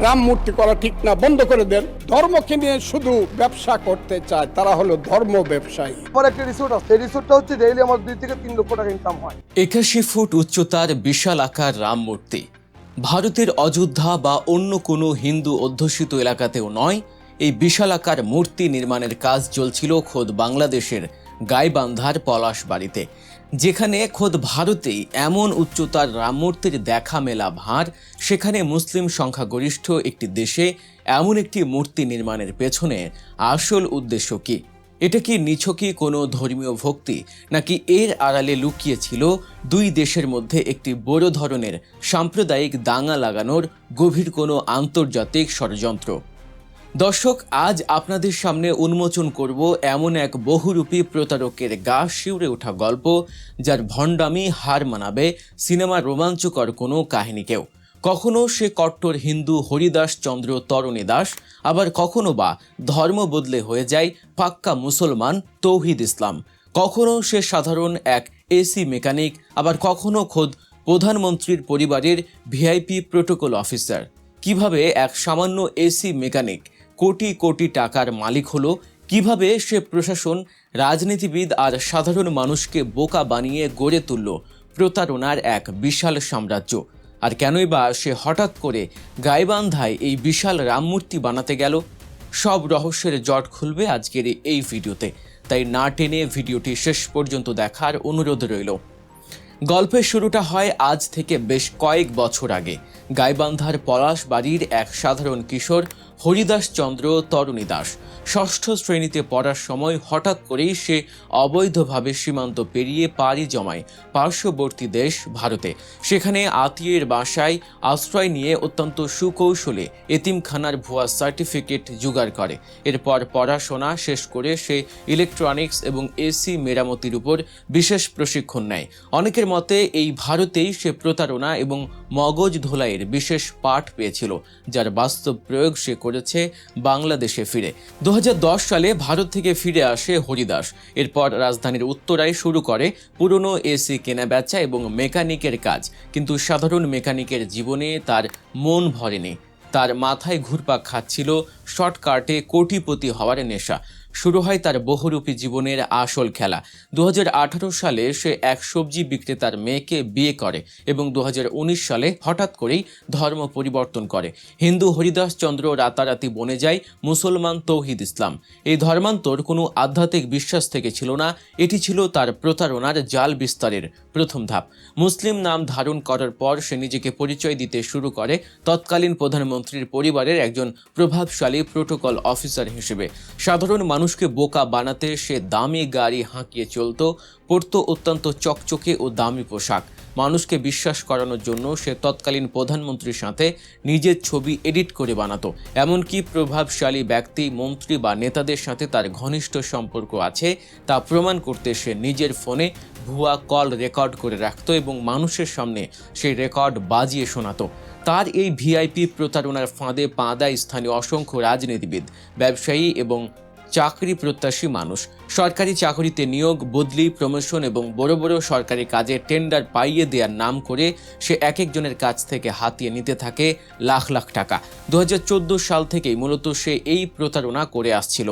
রাম মূর্তি করা ঠিক না, বন্ধ করে দেন। ধর্মকে নিয়ে শুধু ব্যবসা করতে চায়, তারা হলো ধর্ম ব্যবসায়ী। আমার একটা রিসোর্ট আছে, এই রিসোর্টটা হচ্ছে ডেইলি আমার 2 থেকে 3 লক্ষ টাকা ইনকাম হয়। 81 ফুট উচ্চতার বিশাল আকার রাম মূর্তি ভারতের অযোধ্যা বা অন্য কোনো হিন্দু অধ্যুষিত এলাকাতেও নয়। এই বিশাল আকার মূর্তি নির্মাণের কাজ চলছিল খোদ বাংলাদেশের গাইবান্ধার পলাশবাড়িতে, যেখানে খোদ ভারতেই এমন উচ্চতার রাম মূর্তির দেখা মেলা ভার। সেখানে মুসলিম সংখ্যাগরিষ্ঠ একটি দেশে এমন একটি মূর্তি নির্মাণের পেছনে আসল উদ্দেশ্য কী? এটা কি নিছকই কোনো ধর্মীয় ভক্তি, নাকি এর আড়ালে লুকিয়ে ছিল দুই দেশের মধ্যে একটি বড় ধরনের সাম্প্রদায়িক দাঙ্গা লাগানোর গভীর কোনো আন্তর্জাতিক ষড়যন্ত্র? দর্শক, আজ আপনাদের সামনে উন্মোচন করব এমন এক বহুরূপী প্রতারকের গা শিউরে ওঠা গল্প, যার ভণ্ডামি হার মানাবে সিনেমার রোমাঞ্চকর কোনো কাহিনীকেও। কখনো সে কট্টর হিন্দু হরিদাস চন্দ্র তরণী দাস, আবার কখনো বা ধর্ম বদলে হয়ে যায় পাক্কা মুসলমান তৌহিদ ইসলাম। কখনো সে সাধারণ এক এসি মেকানিক, আবার কখনো খোদ প্রধানমন্ত্রীর পরিবারের ভিআইপি প্রোটোকল অফিসার। কিভাবে এক সামান্য এসি মেকানিক কোটি কোটি টাকার মালিক হলো, কিভাবে সে প্রশাসন, রাজনীতিবিদ আর সাধারণ মানুষকে বোকা বানিয়ে গড়ে তুলল প্রতারণার এক বিশাল সাম্রাজ্য, আর কেনই বা সে হঠাৎ করে গাইবান্ধায় এই বিশাল রামমূর্তি বানাতে গেল? সব রহস্যের জট খুলবে আজকের এই ভিডিওতে, তাই না টেনে ভিডিওটি শেষ পর্যন্ত দেখার অনুরোধ রইল। গল্পের শুরুটা হয় আজ থেকে বেশ কয়েক বছর আগে। গাইবান্ধার পলাশবাড়ির এক সাধারণ কিশোর হরিদাস চন্দ্র তরণী দাস 6ষ্ঠ শ্রেণীতে পড়ার সময় হঠাৎ করেই সে অবৈধভাবে সীমান্ত পেরিয়ে পাড়ি জমায় পার্শ্ববর্তী দেশ ভারতে। সেখানে আত্মীয়ের বাসায় আশ্রয় নিয়ে অত্যন্ত সুকৌশলে এতিমখানার ভুয়া সার্টিফিকেট জোগাড় করে। এরপর পড়াশোনা শেষ করে সে ইলেকট্রনিক্স এবং এসি মেরামতির উপর বিশেষ প্রশিক্ষণ নেয়। অনেকের মতে এই ভারতেই সে প্রতারণা এবং মগজ ধোলাইয়ের বিশেষ পাঠ পেয়েছিল, যার বাস্তব প্রয়োগ সে করেছে বাংলাদেশে ফিরে। 2010 সালে ভারত থেকে ফিরে আসে হরিদাস। এরপর রাজধানীর উত্তরায় শুরু করে পুরনো এসি কেনা বেচা এবং মেকানিকের কাজ। কিন্তু সাধারণ মেকানিকের জীবনে তার মন ভরেনি। তার মাথায় ঘুরপাক খাচ্ছিল শর্টকাটে কোটিপতি হওয়ার নেশা। শুরু হয় তার বহুরূপী জীবনের আসল খেলা। 2018 সালে সে এক সবজি বিক্রেতার মেয়েকে বিয়ে করে এবং 2019 সালে হঠাৎ করেই ধর্ম পরিবর্তন করে। হিন্দু হরিদাস চন্দ্র রাতারাতি বনে যায় মুসলমান তৌহিদ ইসলাম। এই ধর্মান্তর কোনো আধ্যাত্মিক বিশ্বাস থেকে ছিল না, এটি ছিল তার প্রতারণার জাল বিস্তারের প্রথম ধাপ। মুসলিম নাম ধারণ করার পর সে নিজেকে পরিচয় দিতে শুরু করে তৎকালীন প্রধানমন্ত্রীর পরিবারের একজন প্রভাবশালী প্রোটোকল অফিসার হিসেবে। সাধারণ মানুষকে বোকা বানাতে সে দামি গাড়ি হাঁকিয়ে চলত, পরতো অত্যন্ত চকচকে ও দামি পোশাক। মানুষকে বিশ্বাস করানোর জন্য সে তৎকালীন প্রধানমন্ত্রীর সাথে নিজের ছবি এডিট করে বানাতো। এমনকি প্রভাবশালী ব্যক্তি, মন্ত্রী বা নেতাদের সাথে তার ঘনিষ্ঠ সম্পর্ক আছে তা প্রমাণ করতে সে নিজের ফোনে ভুয়া কল রেকর্ড করে রাখত এবং মানুষের সামনে সেই রেকর্ড বাজিয়ে শোনাতো। তার এই ভিআইপি প্রতারণার ফাঁদে পা দেয় স্থানীয় অসংখ্য রাজনীতিবিদ, ব্যবসায়ী এবং চাকরি প্রত্যাশী মানুষ। সরকারি চাকরিতে নিয়োগ, বদলি, প্রমোশন এবং বড় বড় সরকারি কাজে টেন্ডার পাইয়ে দেওয়ার নাম করে সে এক একজনের কাছ থেকে হাতিয়ে নিতে থাকে লাখ লাখ টাকা। 2014 সাল থেকেই মূলত সে এই প্রতারণা করে আসছিল।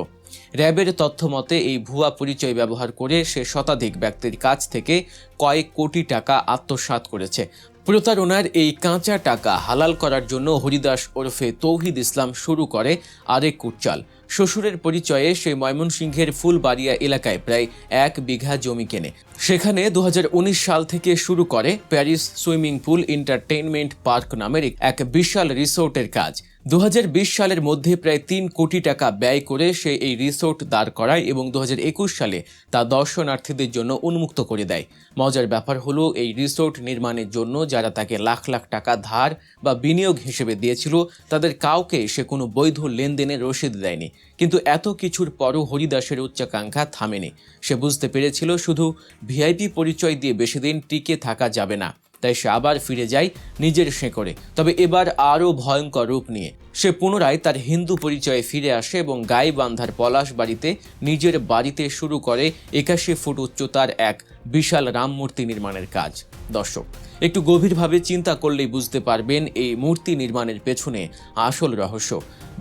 র্যাবের তথ্য মতে এই ভুয়া পরিচয় ব্যবহার করে সে শতাধিক ব্যক্তির কাছ থেকে কয়েক কোটি টাকা আত্মসাৎ করেছে। প্রতারণার এই কাঁচা টাকা হালাল করার জন্য হরিদাস ওরফে তৌহিদ ইসলাম শুরু করে আরেক কুটচাল। শ্বশুরের পরিচয়ে সে ময়মনসিংহের ফুলবাড়িয়া এলাকায় প্রায় 1 বিঘা জমি কেনে। সেখানে 2019 সাল থেকে শুরু করে Paris swimming pool entertainment park নামের এক বিশাল রিসোর্টের কাজ। 2020 সালের মধ্যে প্রায় 3 কোটি টাকা ব্যয় করে সে এই রিসোর্ট দাঁড় করায় এবং 2021 সালে তা দর্শনার্থীদের জন্য উন্মুক্ত করে দেয়। মজার ব্যাপার হলো, এই রিসোর্ট নির্মাণের জন্য যারা তাকে লাখ লাখ টাকা ধার বা বিনিয়োগ হিসেবে দিয়েছিল, তাদের কাউকে সে কোনো বৈধ লেনদেনের রসিদ দেয়নি। কিন্তু এত কিছুর পরও হরিদাসের উচ্চাকাঙ্ক্ষা থামেনি। সে বুঝতে পেরেছিল শুধু ভিআইপি পরিচয় দিয়ে বেশি দিন টিকে থাকা যাবে না, তাই সে আবার ফিরে যায় নিজের শেকড়ে, তবে এবার আরও ভয়ঙ্কর রূপ নিয়ে। সে পুনরায় তার হিন্দু পরিচয়ে ফিরে আসে এবং গাইবান্ধার পলাশ বাড়িতে নিজের বাড়িতে শুরু করে 81 ফুট উচ্চতার এক বিশাল রাম মূর্তি নির্মাণের কাজ। দর্শক, একটু গভীরভাবে চিন্তা করলেই বুঝতে পারবেন এই মূর্তি নির্মাণের পেছনে আসল রহস্য।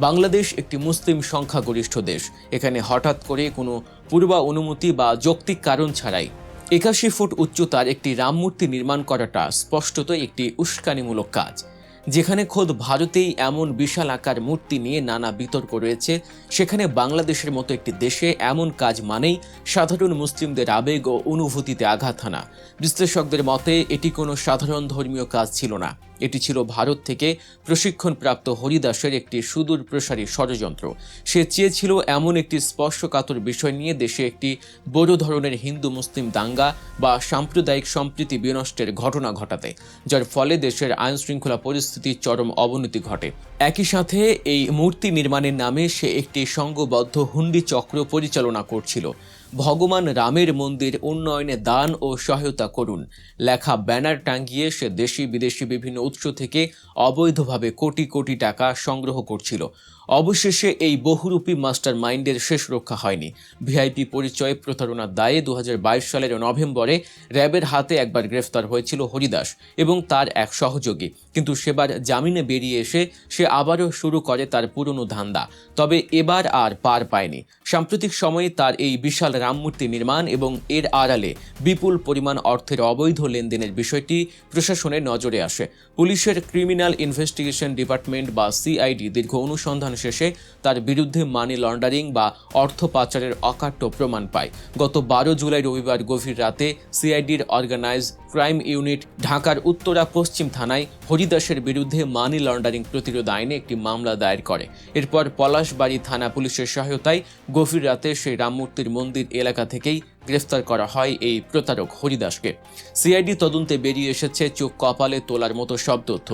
বাংলাদেশ একটি মুসলিম সংখ্যাগরিষ্ঠ দেশ। এখানে হঠাৎ করে কোনো পূর্বা অনুমতি বা যৌক্তিক কারণ ছাড়াই 81 ফুট উচ্চতার একটি রাম মূর্তি নির্মাণ করাটা স্পষ্টতই একটি উস্কানিমূলক কাজ। যেখানে খোদ ভারতেই এমন বিশাল আকার মূর্তি নিয়ে নানা বিতর্ক রয়েছে, সেখানে বাংলাদেশের মতো একটি দেশে এমন কাজ মানেই সাধারণ মুসলিমদের আবেগ ও অনুভূতিতে আঘাত হানা। বিশ্লেষকদের মতে এটি কোনো সাধারণ ধর্মীয় কাজ ছিল না, এটি ছিল ভারত থেকে প্রশিক্ষণপ্রাপ্ত হরিদাসের একটি সুদূর প্রসারী ষড়যন্ত্র। সে চেয়েছিল এমন একটি স্পর্শকাতর বিষয় নিয়ে দেশে একটি বড় ধরনের হিন্দু মুসলিম দাঙ্গা বা সাম্প্রদায়িক সম্প্রীতি বিনষ্টের ঘটনা ঘটাতে, যার ফলে দেশের আইন শৃঙ্খলা পরিস্থিতির চরম অবনতি ঘটে। একই সাথে এই মূর্তি নির্মাণের নামে সে একটি সংঘবদ্ধ হুন্ডি চক্র পরিচালনা করছিল। ভগবান রামের মন্দির উন্নয়নে দান ও সহায়তা করুন লেখা ব্যানার টাঙ্গিয়ে সে দেশি বিদেশি বিভিন্ন উৎস থেকে অবৈধভাবে কোটি কোটি টাকা সংগ্রহ করছিল। অবশেষে এই বহুরূপী মাস্টার মাইন্ডের শেষ রক্ষা হয়নি। ভিআইপি পরিচয়ে প্রতারণার দায়ে 2022 সালের নভেম্বরে র্যাবের হাতে একবার গ্রেফতার হয়েছিল হরিদাস এবং তার এক সহযোগী, কিন্তু সেবার জামিনে বেরিয়ে এসে সে আবারও শুরু করে তার পুরনো ধান্দা। তবে এবার আর পার পায়নি। সাম্প্রতিক সময়ে তার এই বিশাল রামমূর্তি নির্মাণ এবং এর আড়ালে বিপুল পরিমাণ অর্থের অবৈধ লেনদেনের বিষয়টি প্রশাসনের নজরে আসে। পুলিশের ক্রিমিনাল ইনভেস্টিগেশন ডিপার্টমেন্ট বা সিআইডি দীর্ঘ অনুসন্ধান শেষে তার বিরুদ্ধে মানি লন্ডারিং বা অর্থ পাচারের অকাট্য প্রমাণ পায়। গত 12 জুলাই রবিবার গভীর রাতে সিআইডির অর্গানাইজ ক্রাইম ইউনিট ঢাকার উত্তরা পশ্চিম থানায় হরিদাসের বিরুদ্ধে মানি লন্ডারিং প্রতিরোধ আইনে একটি মামলা দায়ের করে। এরপর পলাশবাড়ি থানা পুলিশের সহায়তায় গভীর রাতে সেই রামমূর্তির মন্দির এলাকা থেকেই গ্রেফতার করা হয় এই প্রতারক হরিদাসকে। সিআইডি তদন্তে বেরিয়ে এসেছে চোখ কপালে তোলার মতো সব তথ্য।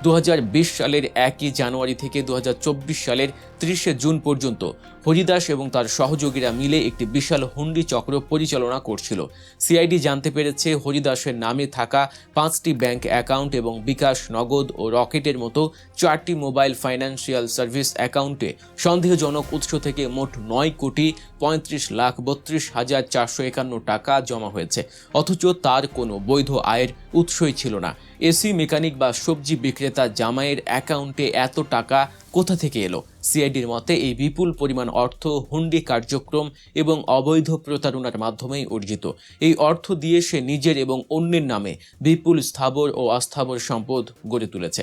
2020 সালের 1 জানুয়ারি থেকে 2024 সালের 30 জুন পর্যন্ত হরিদাস এবং তার সহযোগীরা মিলে একটি বিশাল হুন্ডি চক্র পরিচালনা করছিল। সিআইডি জানতে পেরেছে হরিদাসের নামে থাকা 5টি ব্যাংক অ্যাকাউন্ট এবং বিকাশ, নগদ ও রকেটের মতো 4টি মোবাইল ফাইন্যান্সিয়াল সার্ভিস অ্যাকাউন্টে সন্দেহজনক উৎস থেকে মোট 9,35,32,451 টাকা জমা হয়েছে, অথচ তার কোনো বৈধ আয়ের উৎসই ছিল না। এসি মেকানিক বা সবজি বিক্রেতা জামাইয়ের অ্যাকাউন্টে এত টাকা কোথা থেকে এলো? সিআইডির মতে এই বিপুল পরিমাণ অর্থ হুন্ডি কার্যক্রম এবং অবৈধ প্রতারণার মাধ্যমেই অর্জিত। এই অর্থ দিয়ে সে নিজের এবং অন্যের নামে বিপুল স্থাবর ও অস্থাবর সম্পদ গড়ে তুলেছে।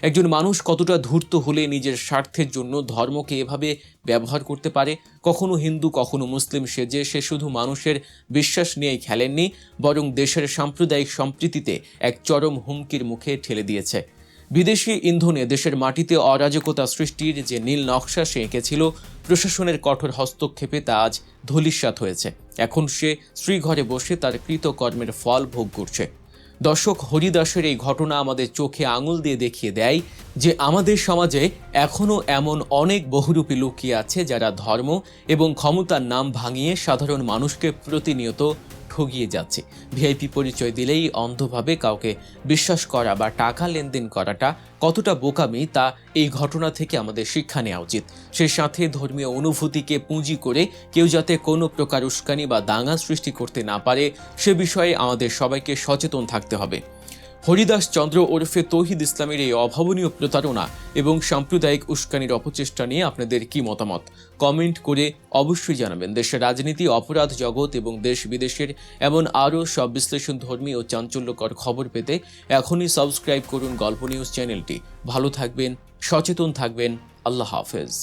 একজন মানুষ কতটা ধূর্ত হলে নিজের স্বার্থের জন্য ধর্মকে এভাবে ব্যবহার করতে পারে? কখনো হিন্দু কখনো মুসলিম সেজে সে শুধু মানুষের বিশ্বাস নিয়েই খেলেননি, বরং দেশের সাম্প্রদায়িক সম্প্রীতিতে এক চরম হুমকির মুখে ঠেলে দিয়েছে। বিদেশি ইন্ধনে দেশের মাটিতে অরাজকতা সৃষ্টির যে নীল নকশা সে এঁকেছিল, প্রশাসনের কঠোর হস্তক্ষেপে তা আজ ধূলিসাৎ হয়েছে। এখন সে শ্রীঘরে বসে তার কৃতকর্মের ফল ভোগ করছে। দর্শক, হরিদাসের এই ঘটনা আমাদের চোখে আঙুল দিয়ে দেখিয়ে দেয় যে আমাদের সমাজে এখনও এমন অনেক বহুরূপী লুকিয়ে আছে যারা ধর্ম এবং ক্ষমতার নাম ভাঙিয়ে সাধারণ মানুষকে প্রতিনিয়ত ঠগিয়ে যাচ্ছে। ভিআইপি পরিচয় দিলেই অন্ধভাবে কাউকে বিশ্বাস করা বা টাকা লেনদেন করাটা কতটা বোকামি তা এই ঘটনা থেকে আমাদের শিক্ষা নেওয়া উচিত। সেই সাথে ধর্মীয় অনুভূতিকে পুঁজি করে কেউ যাতে কোনো প্রকার উস্কানি বা দাঙ্গা সৃষ্টি করতে না পারে সে বিষয়ে আমাদের সবাইকে সচেতন থাকতে হবে। হরিদাস চন্দ্র ওরফে তৌহিদ ইসলামের এই অভাবনীয় প্রতারণা এবং সাম্প্রদায়িক উস্কানির অপচেষ্টা নিয়ে আপনাদের কি মতামত কমেন্ট করে অবশ্যই জানাবেন। দেশের রাজনীতি, অপরাধ জগৎ এবং দেশ বিদেশের এমন আরও সব বিশ্লেষণ ধর্মী ও চাঞ্চল্যকর খবর পেতে এখনই সাবস্ক্রাইব করুন গল্প নিউজ চ্যানেলটি। ভালো থাকবেন, সচেতন থাকবেন। আল্লাহ হাফেজ।